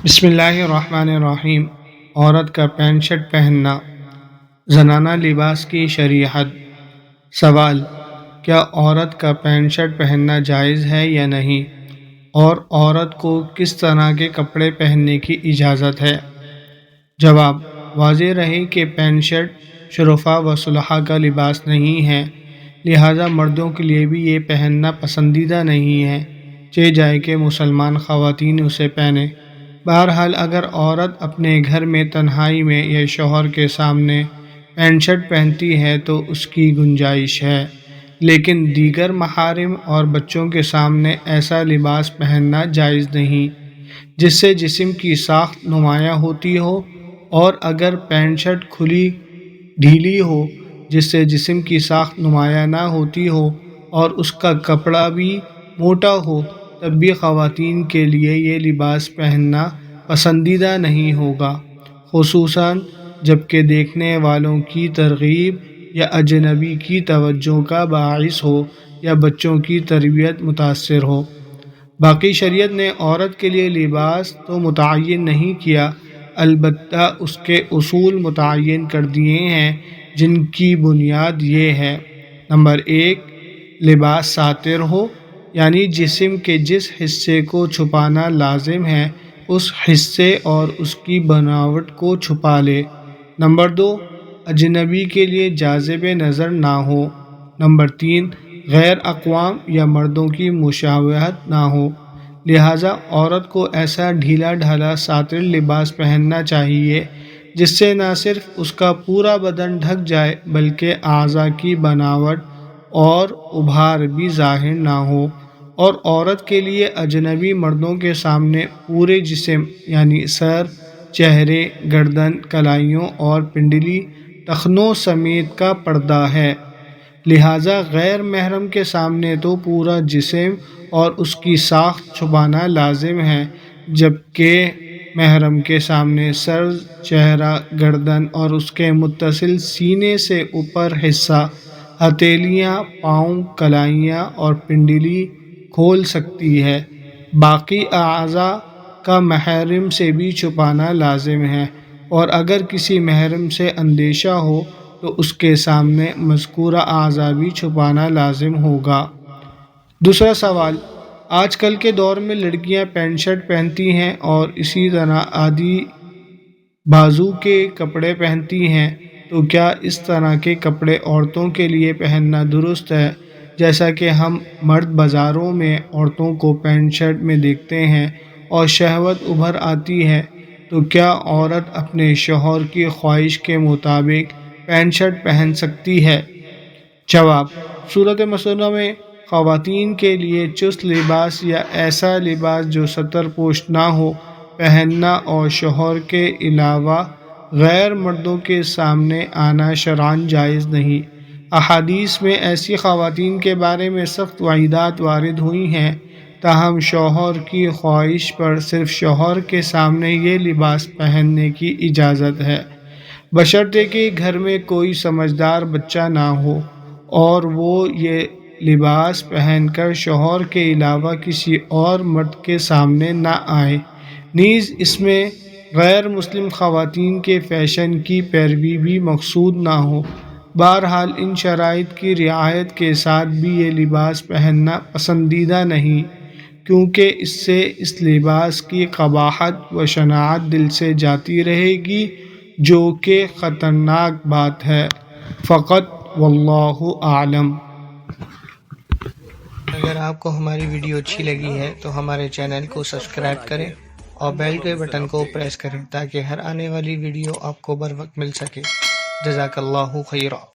بسم اللہ الرحمن الرحیم۔ عورت کا پینٹ شرٹ پہننا زنانہ لباس کی شریعت۔ سوال: کیا عورت کا پینٹ شرٹ پہننا جائز ہے یا نہیں، اور عورت کو کس طرح کے کپڑے پہننے کی اجازت ہے؟ جواب: واضح رہے کہ پینٹ شرٹ شرفاء و صلحاء کا لباس نہیں ہے، لہٰذا مردوں کے لیے بھی یہ پہننا پسندیدہ نہیں ہے، چاہے جائے کہ مسلمان خواتین اسے پہنیں۔ بہرحال اگر عورت اپنے گھر میں تنہائی میں یا شوہر کے سامنے پینٹ شرٹ پہنتی ہے تو اس کی گنجائش ہے، لیکن دیگر محارم اور بچوں کے سامنے ایسا لباس پہننا جائز نہیں جس سے جسم کی ساخت نمایاں ہوتی ہو، اور اگر پینٹ شرٹ کھلی ڈھیلی ہو جس سے جسم کی ساخت نمایاں نہ ہوتی ہو اور اس کا کپڑا بھی موٹا ہو، تب بھی خواتین کے لیے یہ لباس پہننا پسندیدہ نہیں ہوگا، خصوصاً جبکہ دیکھنے والوں کی ترغیب یا اجنبی کی توجہ کا باعث ہو یا بچوں کی تربیت متاثر ہو۔ باقی شریعت نے عورت کے لیے لباس تو متعین نہیں کیا، البتہ اس کے اصول متعین کر دیے ہیں، جن کی بنیاد یہ ہے: نمبر 1، لباس ساتر ہو، یعنی جسم کے جس حصے کو چھپانا لازم ہے اس حصے اور اس کی بناوٹ کو چھپا لے۔ نمبر 2، اجنبی کے لیے جاذب نظر نہ ہو۔ نمبر 3، غیر اقوام یا مردوں کی مشابہت نہ ہو۔ لہٰذا عورت کو ایسا ڈھیلا ڈھالا ساتر لباس پہننا چاہیے جس سے نہ صرف اس کا پورا بدن ڈھک جائے بلکہ اعضاء کی بناوٹ اور ابھار بھی ظاہر نہ ہو، اور عورت کے لیے اجنبی مردوں کے سامنے پورے جسم یعنی سر، چہرے، گردن، کلائیوں اور پنڈلی ٹخنوں سمیت کا پردہ ہے۔ لہٰذا غیر محرم کے سامنے تو پورا جسم اور اس کی ساخت چھپانا لازم ہے، جبکہ محرم کے سامنے سر، چہرہ، گردن اور اس کے متصل سینے سے اوپر حصہ، ہتھیلیاں، پاؤں، کلائیاں اور پنڈلی کھول سکتی ہے۔ باقی اعضاء کا محرم سے بھی چھپانا لازم ہے، اور اگر کسی محرم سے اندیشہ ہو تو اس کے سامنے مذکورہ اعضاء بھی چھپانا لازم ہوگا۔ دوسرا سوال: آج کل کے دور میں لڑکیاں پینٹ شرٹ پہنتی ہیں اور اسی طرح آدھی بازو کے کپڑے پہنتی ہیں، تو کیا اس طرح کے کپڑے عورتوں کے لیے پہننا درست ہے؟ جیسا کہ ہم مرد بازاروں میں عورتوں کو پینٹ شرٹ میں دیکھتے ہیں اور شہوت ابھر آتی ہے، تو کیا عورت اپنے شوہر کی خواہش کے مطابق پینٹ شرٹ پہن سکتی ہے؟ جواب: صورت مسئلہ میں خواتین کے لیے چست لباس یا ایسا لباس جو ستر پوش نہ ہو پہننا اور شوہر کے علاوہ غیر مردوں کے سامنے آنا شرعاً جائز نہیں۔ احادیث میں ایسی خواتین کے بارے میں سخت وعیدات وارد ہوئی ہیں، تاہم شوہر کی خواہش پر صرف شوہر کے سامنے یہ لباس پہننے کی اجازت ہے، بشرطیکہ کہ گھر میں کوئی سمجھدار بچہ نہ ہو اور وہ یہ لباس پہن کر شوہر کے علاوہ کسی اور مرد کے سامنے نہ آئے، نیز اس میں غیر مسلم خواتین کے فیشن کی پیروی بھی مقصود نہ ہو۔ بہرحال ان شرائط کی رعایت کے ساتھ بھی یہ لباس پہننا پسندیدہ نہیں، کیونکہ اس سے اس لباس کی قباحت و شناعت دل سے جاتی رہے گی، جو کہ خطرناک بات ہے۔ فقط واللہ اعلم۔ اگر آپ کو ہماری ویڈیو اچھی لگی ہے تو ہمارے چینل کو سبسکرائب کریں اور بیل کے بٹن کو پریس کریں تاکہ ہر آنے والی ویڈیو آپ کو بر وقت مل سکے۔ جزاک اللہ خیرا۔